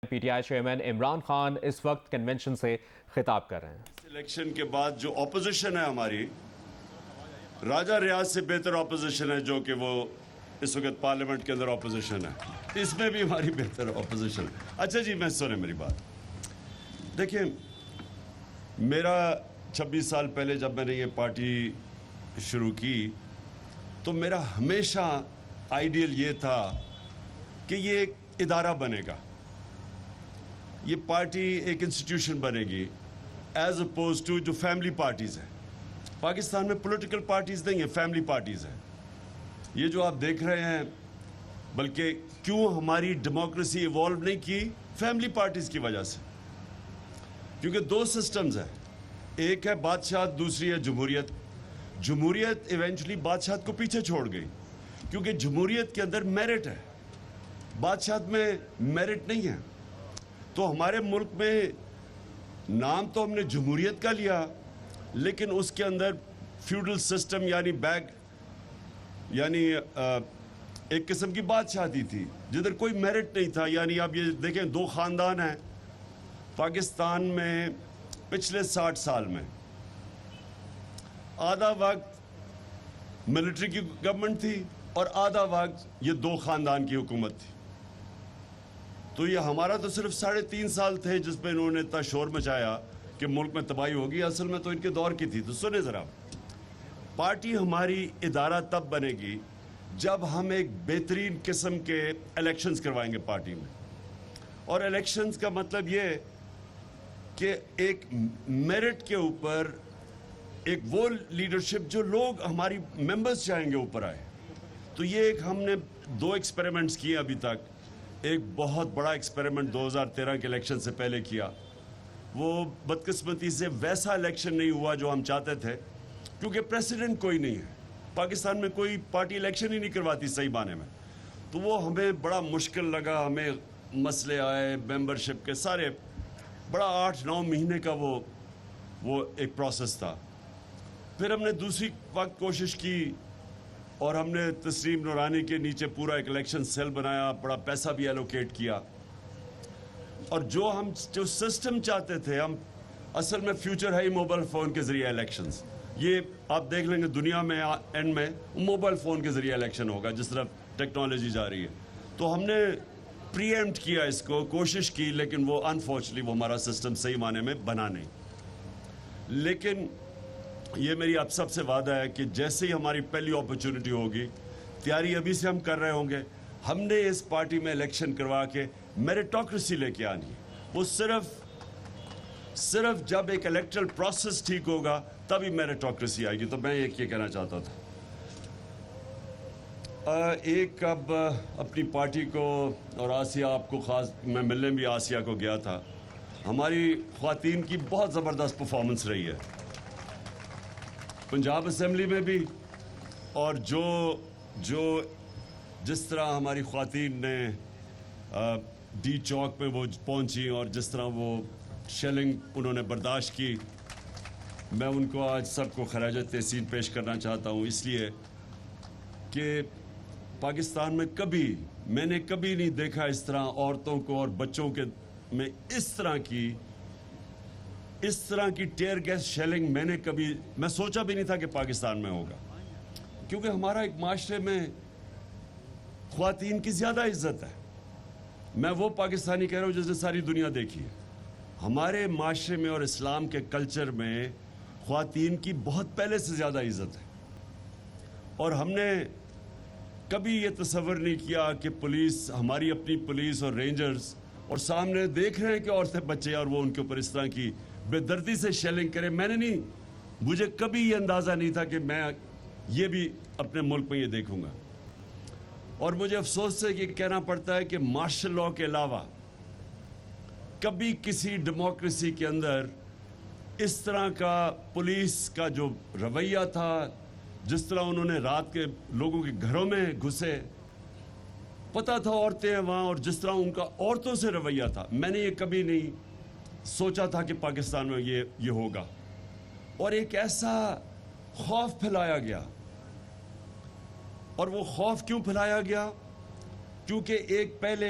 P T I chairman Imran Khan اس وقت convention سے خطاب کر رہے ہیں۔ الیکشن کے بعد جو اپوزیشن ہے ہماری، راجہ ریاض سے بہتر اپوزیشن ہے جو کہ وہ اس وقت پارلیمنٹ کے اندر اپوزیشن ہے، اس میں بھی ہماری بہتر اپوزیشن ہے۔ اچھا جی، میں سنیں میری بات، دیکھیں میرا 26 سال پہلے جب میں نے یہ پارٹی شروع کی تو میرا ہمیشہ آئیڈیل یہ تھا کہ یہ ایک ادارہ بنے گا، یہ پارٹی ایک انسٹیٹیوشن بنے گی ایز اپوز ٹو جو فیملی پارٹیز ہیں۔ پاکستان میں پولیٹیکل پارٹیز نہیں ہیں، فیملی پارٹیز ہیں۔ یہ جو آپ دیکھ رہے ہیں، بلکہ کیوں ہماری ڈیموکریسی ایوالو نہیں کی؟ فیملی پارٹیز کی وجہ سے، کیونکہ دو سسٹمز ہیں، ایک ہے بادشاہت، دوسری ہے جمہوریت۔ جمہوریت ایونچولی بادشاہت کو پیچھے چھوڑ گئی، کیونکہ جمہوریت کے اندر میرٹ ہے، بادشاہت میں میرٹ نہیں ہے۔ تو ہمارے ملک میں نام تو ہم نے جمہوریت کا لیا، لیکن اس کے اندر فیوڈل سسٹم یعنی ایک قسم کی بادشاہتی تھی جدھر کوئی میرٹ نہیں تھا۔ یعنی آپ یہ دیکھیں، دو خاندان ہیں پاکستان میں پچھلے 60 سال میں، آدھا وقت ملٹری کی گورنمنٹ تھی اور آدھا وقت یہ دو خاندان کی حکومت تھی۔ تو یہ ہمارا تو صرف 3.5 سال تھے جس پہ انہوں نے اتنا شور مچایا کہ ملک میں تباہی ہوگی، اصل میں تو ان کے دور کی تھی۔ تو سنیں ذرا، پارٹی ہماری ادارہ تب بنے گی جب ہم ایک بہترین قسم کے الیکشنز کروائیں گے پارٹی میں۔ اور الیکشنز کا مطلب یہ کہ ایک میرٹ کے اوپر ایک وہ لیڈرشپ جو لوگ ہماری ممبرز چاہیں گے اوپر آئے۔ تو یہ ایک ہم نے 2 ایکسپیریمنٹس کیے ابھی تک۔ ایک بہت بڑا ایکسپیریمنٹ 2013 کے الیکشن سے پہلے کیا، وہ بدقسمتی سے ویسا الیکشن نہیں ہوا جو ہم چاہتے تھے، کیونکہ پریسیڈنٹ کوئی نہیں ہے پاکستان میں، کوئی پارٹی الیکشن ہی نہیں کرواتی صحیح معنی میں۔ تو وہ ہمیں بڑا مشکل لگا، ہمیں مسئلے آئے ممبرشپ کے سارے، بڑا 8-9 مہینے کا وہ ایک پروسیس تھا۔ پھر ہم نے دوسری وقت کوشش کی اور ہم نے تسنیم نورانی کے نیچے پورا ایک الیکشن سیل بنایا، بڑا پیسہ بھی ایلوکیٹ کیا، اور جو سسٹم چاہتے تھے ہم، اصل میں فیوچر ہے ہی موبائل فون کے ذریعے الیکشنز۔ یہ آپ دیکھ لیں گے دنیا میں اینڈ میں موبائل فون کے ذریعے الیکشن ہوگا جس طرح ٹیکنالوجی جا رہی ہے۔ تو ہم نے پری ایمپٹ کیا اس کو، کوشش کی، لیکن وہ انفارچونیٹلی وہ ہمارا سسٹم صحیح معنی میں بنا نہیں۔ لیکن یہ میری آپ سب سے وعدہ ہے کہ جیسے ہی ہماری پہلی اپرچونٹی ہوگی، تیاری ابھی سے ہم کر رہے ہوں گے، ہم نے اس پارٹی میں الیکشن کروا کے میریٹوکریسی لے کے آنی ہے۔ وہ صرف جب ایک الیکٹرل پروسیس ٹھیک ہوگا تبھی میریٹوکریسی آئے گی۔ تو میں یہ کہنا چاہتا تھا، ایک اب اپنی پارٹی کو، اور آسیہ آپ کو خاص، میں ملنے بھی آسیہ کو گیا تھا، ہماری خواتین کی بہت زبردست پرفارمنس رہی ہے پنجاب اسمبلی میں بھی، اور جس طرح ہماری خواتین نے ڈی چوک پہ وہ پہنچی اور جس طرح وہ شیلنگ انہوں نے برداشت کی، میں ان کو آج سب کو خراج تحسین پیش کرنا چاہتا ہوں، اس لیے کہ پاکستان میں میں نے کبھی نہیں دیکھا اس طرح عورتوں کو اور بچوں کے میں اس طرح کی ٹیئر گیس شیلنگ میں سوچا بھی نہیں تھا کہ پاکستان میں ہوگا، کیونکہ ہمارا ایک معاشرے میں خواتین کی زیادہ عزت ہے۔ میں وہ پاکستانی کہہ رہا ہوں جس نے ساری دنیا دیکھی ہے۔ ہمارے معاشرے میں اور اسلام کے کلچر میں خواتین کی بہت پہلے سے زیادہ عزت ہے، اور ہم نے کبھی یہ تصور نہیں کیا کہ پولیس، ہماری اپنی پولیس اور رینجرز، اور سامنے دیکھ رہے ہیں کہ عورتیں بچے اور وہ ان کے اوپر اس طرح کی بے دردی سے شیلنگ کرے۔ مجھے کبھی یہ اندازہ نہیں تھا کہ میں یہ بھی اپنے ملک میں یہ دیکھوں گا، اور مجھے افسوس سے یہ کہنا پڑتا ہے کہ مارشل لاء کے علاوہ کبھی کسی ڈیموکریسی کے اندر اس طرح کا پولیس کا جو رویہ تھا، جس طرح انہوں نے رات کے لوگوں کے گھروں میں گھسے، پتہ تھا عورتیں ہیں وہاں، اور جس طرح ان کا عورتوں سے رویہ تھا، میں نے یہ کبھی نہیں سوچا تھا کہ پاکستان میں یہ ہوگا۔ اور ایک ایسا خوف پھیلایا گیا، اور وہ خوف کیوں پھیلایا گیا؟ کیونکہ ایک پہلے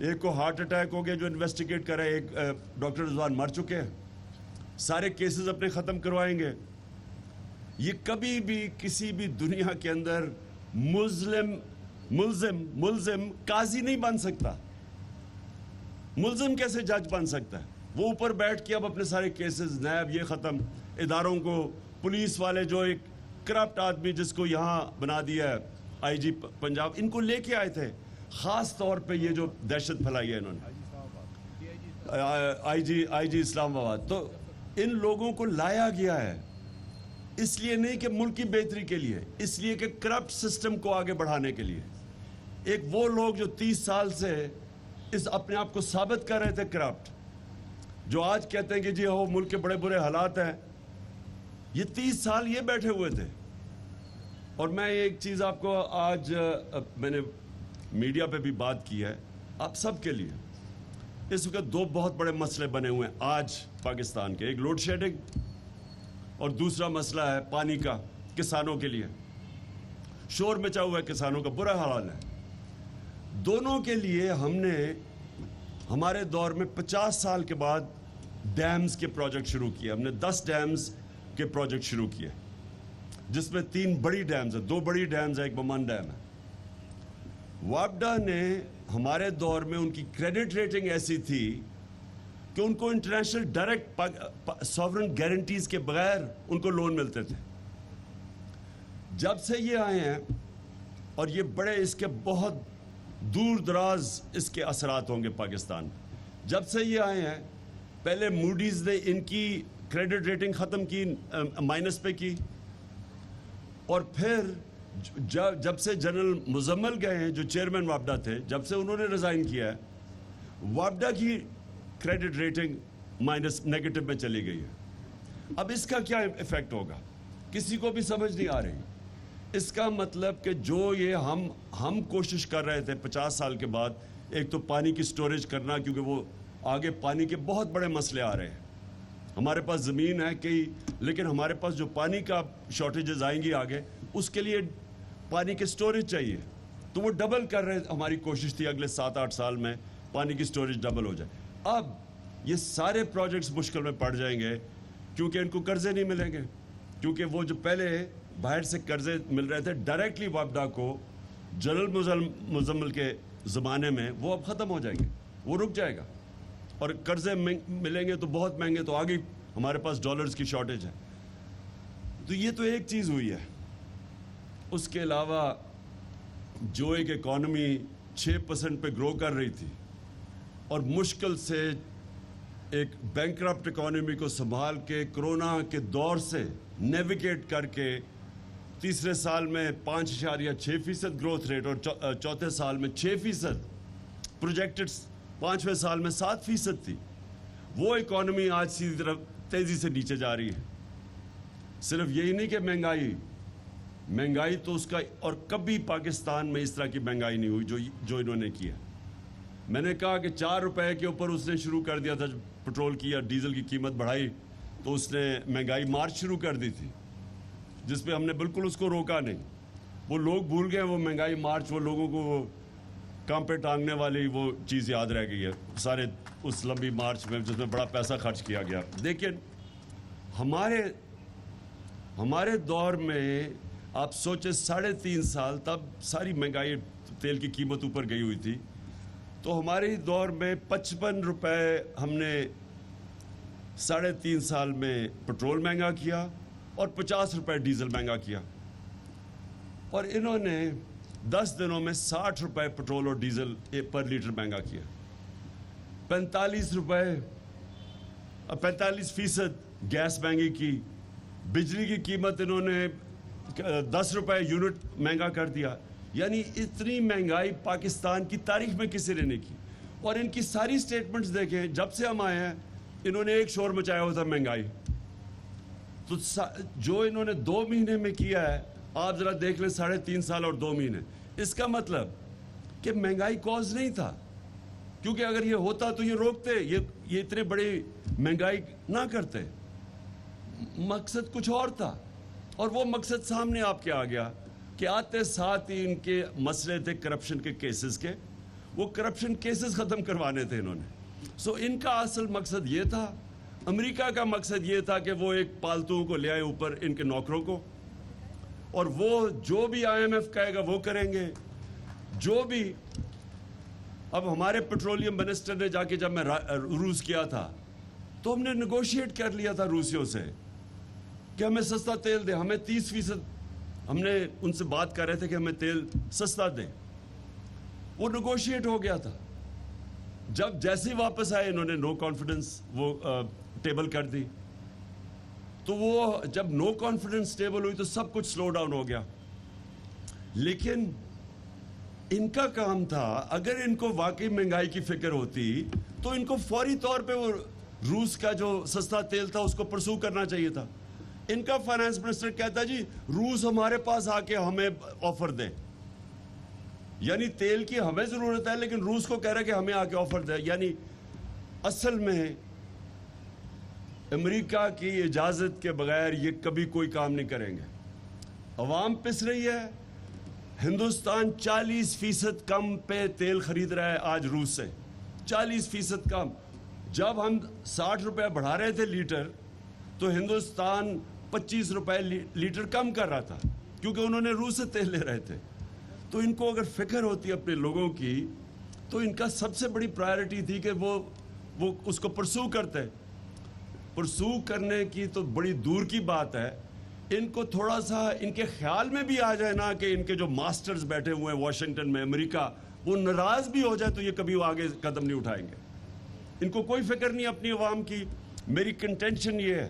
ایک کو ہارٹ اٹیک ہو گیا جو انویسٹیگیٹ کر رہے ہیں, ایک ڈاکٹر رضوان مر چکے ہیں, سارے کیسز اپنے ختم کروائیں گے. یہ کبھی بھی کسی بھی دنیا کے اندر ملزم قاضی نہیں بن سکتا. ملزم کیسے جج بن سکتا ہے؟ وہ اوپر بیٹھ کے اب اپنے سارے کیسز, نیب یہ ختم, اداروں کو, پولیس والے جو ایک کرپٹ آدمی جس کو یہاں بنا دیا ہے آئی جی پنجاب, ان کو لے کے آئے تھے خاص طور پہ یہ جو دہشت پھیلائی ہے انہوں نے, آئی جی اسلام آباد. تو ان لوگوں کو لایا گیا ہے اس لیے نہیں کہ ملک کی بہتری کے لیے, اس لیے کہ کرپٹ سسٹم کو آگے بڑھانے کے لیے. ایک وہ لوگ جو 30 سال سے اس اپنے آپ کو ثابت کر رہے تھے کرپٹ, جو آج کہتے ہیں کہ جی وہ ملک کے بڑے برے حالات ہیں, یہ 30 سال یہ بیٹھے ہوئے تھے. اور میں ایک چیز آپ کو آج میں نے میڈیا پہ بھی بات کی ہے آپ سب کے لیے, اس وقت 2 بہت بڑے مسئلے بنے ہوئے ہیں آج پاکستان کے, ایک لوڈ شیڈنگ اور دوسرا مسئلہ ہے پانی کا. کسانوں کے لیے شور مچا ہوا ہے, کسانوں کا برا حال ہے. دونوں کے لیے ہم نے ہمارے دور میں 50 سال کے بعد ڈیمز کے پروجیکٹ شروع کیے. ہم نے 10 ڈیمز کے پروجیکٹ شروع کیے جس میں 3 بڑی ڈیمز ہیں, 2 بڑی ڈیمز ہیں, ایک بمان ڈیم ہے. وابڈا نے ہمارے دور میں ان کی کریڈٹ ریٹنگ ایسی تھی کہ ان کو انٹرنیشنل ڈائریکٹ سوورن گارنٹیز کے بغیر ان کو لون ملتے تھے. جب سے یہ آئے ہیں, اور یہ بڑے اس کے بہت دور دراز اس کے اثرات ہوں گے پاکستان, جب سے یہ آئے ہیں پہلے موڈیز نے ان کی کریڈٹ ریٹنگ ختم کی, مائنس پہ کی, اور پھر جب سے جنرل مزمل گئے ہیں جو چیئرمین وابڈا تھے, جب سے انہوں نے ریزائن کیا ہے, وابڈا کی کریڈٹ ریٹنگ مائنس نیگیٹو میں چلی گئی ہے. اب اس کا کیا ایفیکٹ ہوگا کسی کو بھی سمجھ نہیں آ رہی. اس کا مطلب کہ جو یہ ہم کوشش کر رہے تھے 50 سال کے بعد, ایک تو پانی کی سٹوریج کرنا, کیونکہ وہ آگے پانی کے بہت بڑے مسئلے آ رہے ہیں. ہمارے پاس زمین ہے کئی, لیکن ہمارے پاس جو پانی کا شارٹیجز آئیں گی آگے, اس کے لیے پانی کی سٹوریج چاہیے. تو وہ ڈبل کر رہے, ہماری کوشش تھی اگلے 7-8 سال میں پانی کی سٹوریج ڈبل ہو جائے. اب یہ سارے پروجیکٹس مشکل میں پڑ جائیں گے کیونکہ ان کو قرضے نہیں ملیں گے, کیونکہ وہ جو پہلے باہر سے قرضے مل رہے تھے ڈائریکٹلی وابڈا کو جنرل مزمل کے زمانے میں, وہ اب ختم ہو جائیں گے, وہ رک جائے گا. اور قرضے ملیں گے تو بہت مہنگے, تو آگے ہمارے پاس ڈالرز کی شارٹیج ہے. تو یہ تو ایک چیز ہوئی ہے. اس کے علاوہ جو ایک اکانومی 6% پہ گرو کر رہی تھی اور مشکل سے ایک بینکرپٹ اکانومی کو سنبھال کے کرونا کے دور سے نیویگیٹ کر کے تیسرے سال میں 5.6% گروتھ ریٹ اور چوتھے سال میں 6%, پروجیکٹڈ 5ویں سال میں 7% تھی, وہ اکانومی آج سیدھی طرف تیزی سے نیچے جا رہی ہے. صرف یہی نہیں کہ مہنگائی تو اس کا, اور کبھی پاکستان میں اس طرح کی مہنگائی نہیں ہوئی جو انہوں نے کیا. میں نے کہا کہ 4 روپے کے اوپر اس نے شروع کر دیا تھا, پٹرول کی یا ڈیزل کی قیمت بڑھائی تو اس نے مہنگائی مارچ شروع کر دی تھی, جس پہ ہم نے بالکل اس کو روکا نہیں. وہ لوگ بھول گئے وہ مہنگائی مارچ, وہ لوگوں کو وہ کام پہ ٹانگنے والی وہ چیز یاد رہ گئی ہے سارے اس لمبی مارچ میں جس میں بڑا پیسہ خرچ کیا گیا. لیکن ہمارے دور میں آپ سوچیں 3.5 سال تب ساری مہنگائی, تیل کی قیمت اوپر گئی ہوئی تھی, تو ہمارے دور میں 55 روپے ہم نے 3.5 سال میں پٹرول مہنگا کیا اور 50 روپے ڈیزل مہنگا کیا. اور انہوں نے 10 دنوں میں 60 روپے پٹرول اور ڈیزل پر لیٹر مہنگا کیا. 45% گیس مہنگی کی, بجلی کی قیمت انہوں نے 10 روپے یونٹ مہنگا کر دیا. یعنی اتنی مہنگائی پاکستان کی تاریخ میں کسی نے نہیں کی. اور ان کی ساری سٹیٹمنٹس دیکھیں, جب سے ہم آئے ہیں انہوں نے ایک شور مچایا ہوا تھا مہنگائی. تو جو انہوں نے 2 مہینے میں کیا ہے آپ ذرا دیکھ لیں 3.5 سال اور 2 مہینے. اس کا مطلب کہ مہنگائی کوز نہیں تھا, کیونکہ اگر یہ ہوتا تو یہ روکتے, یہ اتنے بڑی مہنگائی نہ کرتے. مقصد کچھ اور تھا, اور وہ مقصد سامنے آپ کے آ گیا کہ آتے ساتھ ہی ان کے مسئلے تھے کرپشن کے کیسز کے, وہ کرپشن کیسز ختم کروانے تھے انہوں نے. سو ان کا اصل مقصد یہ تھا. امریکہ کا مقصد یہ تھا کہ وہ ایک پالتو کو لے آئے اوپر ان کے نوکروں کو, اور وہ جو بھی IMF کہے گا وہ کریں گے. جو بھی اب ہمارے پیٹرولیم منسٹر نے جا کے, جب میں روس کیا تھا تو ہم نے نیگوشیٹ کر لیا تھا روسیوں سے کہ ہمیں سستا تیل دیں, ہمیں 30% ہم نے ان سے بات کر رہے تھے کہ ہمیں تیل سستا دیں. وہ نیگوشیٹ ہو گیا تھا. جب جیسے ہی واپس آئے انہوں نے نو کانفیڈنس وہ ٹیبل کر دی. تو وہ جب نو کانفیڈنس ٹیبل ہوئی تو سب کچھ سلو ڈاؤن ہو گیا. لیکن ان کا کام تھا, اگر ان کو واقعی مہنگائی کی فکر ہوتی تو ان کو فوری طور پہ وہ روس کا جو سستا تیل تھا اس کو پرسو کرنا چاہیے تھا. ان کا فائنانس منسٹر کہتا ہے جی روس ہمارے پاس آ کے ہمیں آفر دے, یعنی تیل کی ہمیں ضرورت ہے لیکن روس کو کہہ رہا ہے کہ ہمیں آ کے آفر دے. یعنی اصل میں امریکہ کی اجازت کے بغیر یہ کبھی کوئی کام نہیں کریں گے. عوام پس رہی ہے. ہندوستان 40% کم پہ تیل خرید رہا ہے آج روس سے, 40% کم. جب ہم 60 روپے بڑھا رہے تھے لیٹر تو ہندوستان 25 روپے لیٹر کم کر رہا تھا کیونکہ انہوں نے روس سے تیل لے رہے تھے. تو ان کو اگر فکر ہوتی اپنے لوگوں کی تو ان کا سب سے بڑی پرائرٹی تھی کہ وہ اس کو پرسو کرتے. پرسو کرنے کی تو بڑی دور کی بات ہے. ان کو تھوڑا سا ان کے خیال میں بھی آ جائے نا کہ ان کے جو ماسٹرز بیٹھے ہوئے ہیں واشنگٹن میں امریکہ, وہ ناراض بھی ہو جائے تو یہ کبھی وہ آگے قدم نہیں اٹھائیں گے. ان کو کوئی فکر نہیں اپنی عوام کی. میری کنٹینشن یہ ہے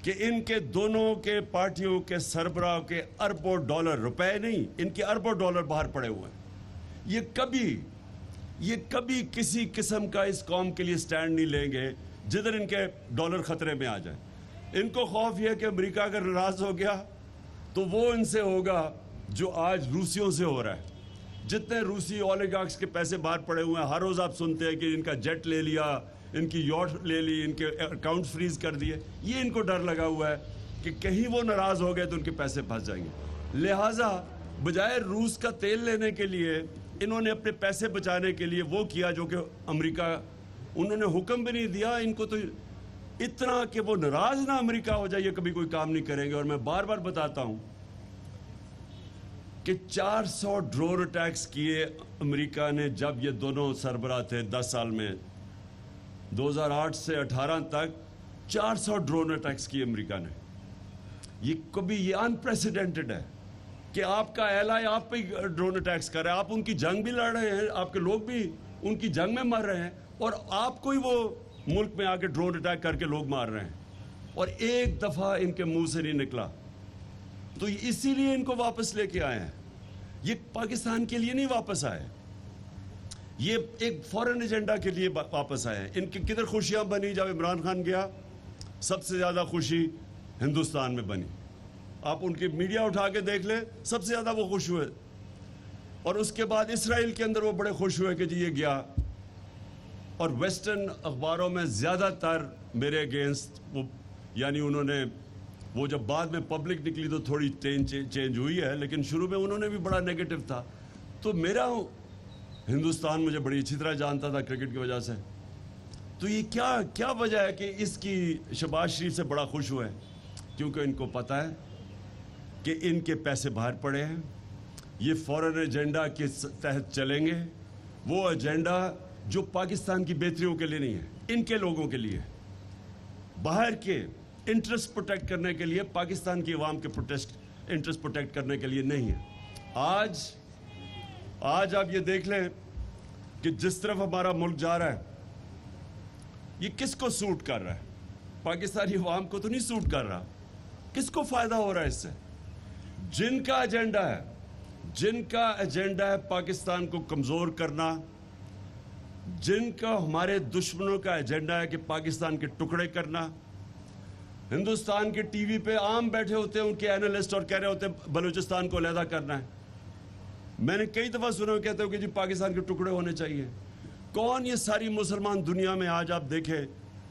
کہ ان کے دونوں کے پارٹیوں کے سربراہ کے اربوں ڈالر, روپے نہیں, ان کے اربوں ڈالر باہر پڑے ہوئے ہیں. یہ کبھی کسی قسم کا اس قوم کے لیے سٹینڈ نہیں لیں گے جدھر ان کے ڈالر خطرے میں آ جائیں. ان کو خوف یہ ہے کہ امریکہ اگر ناراض ہو گیا تو وہ ان سے ہوگا جو آج روسیوں سے ہو رہا ہے. جتنے روسی اولیگارکس کے پیسے باہر پڑے ہوئے ہیں, ہر روز آپ سنتے ہیں کہ ان کا جیٹ لے لیا, ان کی یاٹ لے لی, ان کے اکاؤنٹ فریز کر دیے. یہ ان کو ڈر لگا ہوا ہے کہ کہیں وہ ناراض ہو گئے تو ان کے پیسے پھنس جائیں گے. لہٰذا بجائے روس کا تیل لینے کے لیے انہوں نے اپنے پیسے بچانے کے لیے وہ کیا جو کہ امریکہ, انہوں نے حکم بھی نہیں دیا. ان کو تو اتنا کہ وہ ناراض نہ امریکہ ہو جائے, یہ کبھی کوئی کام نہیں کریں گے. اور میں بار بار بتاتا ہوں کہ 400 ڈرون اٹیکس کیے امریکہ نے جب یہ دونوں سربراہ تھے 10 سال میں, 2008 سے 18 تک 400 ڈرون اٹیکس کیے امریکہ نے. یہ انپریسیڈنٹڈ ہے کہ آپ کا ایلائی آپ پہ ڈرون اٹیکس کر رہا ہے. آپ ان کی جنگ بھی لڑ رہے ہیں, آپ کے لوگ بھی ان کی جنگ میں مر رہے ہیں, اور آپ کو ہی وہ ملک میں آ کے ڈرون اٹیک کر کے لوگ مار رہے ہیں, اور ایک دفعہ ان کے منہ سے نہیں نکلا. تو اسی لیے ان کو واپس لے کے آئے ہیں. یہ پاکستان کے لیے نہیں واپس آئے, یہ ایک فورن ایجنڈا کے لیے واپس آئے ہیں. ان کی کدھر خوشیاں بنی جب عمران خان گیا؟ سب سے زیادہ خوشی ہندوستان میں بنی. آپ ان کی میڈیا اٹھا کے دیکھ لیں, سب سے زیادہ وہ خوش ہوئے. اور اس کے بعد اسرائیل کے اندر وہ بڑے خوش ہوئے کہ جی یہ گیا. اور ویسٹرن اخباروں میں زیادہ تر میرے اگینسٹ یعنی انہوں نے وہ جب بعد میں پبلک نکلی تو تھوڑی چینج ہوئی ہے, لیکن شروع میں انہوں نے بھی بڑا نیگیٹو تھا. تو میرا ہندوستان مجھے بڑی اچھی طرح جانتا تھا کرکٹ کی وجہ سے. تو یہ کیا وجہ ہے کہ اس کی شہباز شریف سے بڑا خوش ہوئے؟ کیونکہ ان کو پتہ ہے کہ ان کے پیسے باہر پڑے ہیں, یہ فورن ایجنڈا کے تحت چلیں گے. وہ ایجنڈا جو پاکستان کی بہتریوں کے لیے نہیں ہے, ان کے لوگوں کے لیے, باہر کے انٹرسٹ پروٹیکٹ کرنے کے لیے, پاکستان کی عوام کے انٹرسٹ پروٹیکٹ کرنے کے لیے نہیں ہے. آج آپ یہ دیکھ لیں کہ جس طرف ہمارا ملک جا رہا ہے یہ کس کو سوٹ کر رہا ہے؟ پاکستانی عوام کو تو نہیں سوٹ کر رہا. کس کو فائدہ ہو رہا ہے اس سے؟ جن کا ایجنڈا ہے پاکستان کو کمزور کرنا, جن کا ہمارے دشمنوں کا ایجنڈا ہے کہ پاکستان کے ٹکڑے کرنا. ہندوستان کے ٹی وی پہ عام بیٹھے ہوتے ہیں ان کے اینالسٹ اور کہہ رہے ہوتے ہیں بلوچستان کو علیحدہ کرنا ہے. میں نے کئی دفعہ سنا کہتے ہو کہ جی پاکستان کے ٹکڑے ہونے چاہیے. کون یہ ساری مسلمان دنیا میں آج آپ دیکھیں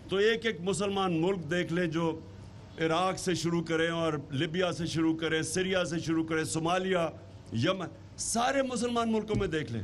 تو ایک مسلمان ملک دیکھ لیں جو عراق سے شروع کریں اور لیبیا سے شروع کریں, سیریا سے شروع کریں, صومالیہ, یمن, سارے مسلمان ملکوں میں دیکھ لیں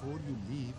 Before you leave,